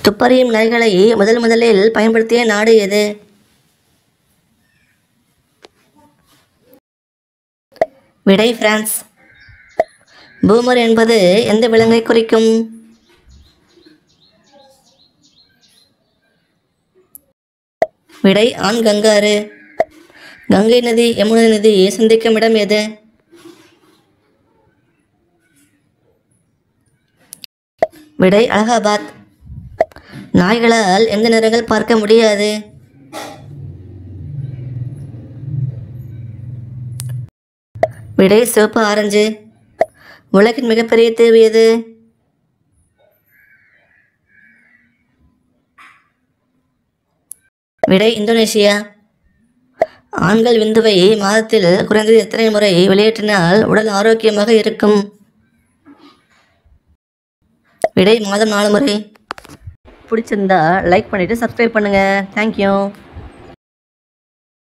துப்பறியும் நாய்களை முதலில் பயன்படுத்திய நாடு எது? விடை பிரான்ஸ். பூமர் என்பது எந்த விலங்கை குறிக்கும்? விடை ஆண் கங்காரு. கங்கை நதி யமுனை நதி சந்திக்கும் இடம் எது? விடை அலகாபாத். நாய்களால் எந்த நிறங்கள் பார்க்க முடியாது? விடை சிவப்பு ஆரஞ்சு. உலகின் மிகப்பெரிய தீவு எது? விடை இந்தோனேஷியா. ஆண்கள் விந்துவை மாதத்தில் குறைந்தது எத்தனை முறை வெளியேற்றினால் உடல் ஆரோக்கியமாக இருக்கும்? விடை மாதம் 4 முறை. பிடிச்சிருந்தா லைக் பண்ணிவிட்டு சப்ஸ்கிரைப் பண்ணுங்கள். தேங்க்யூ.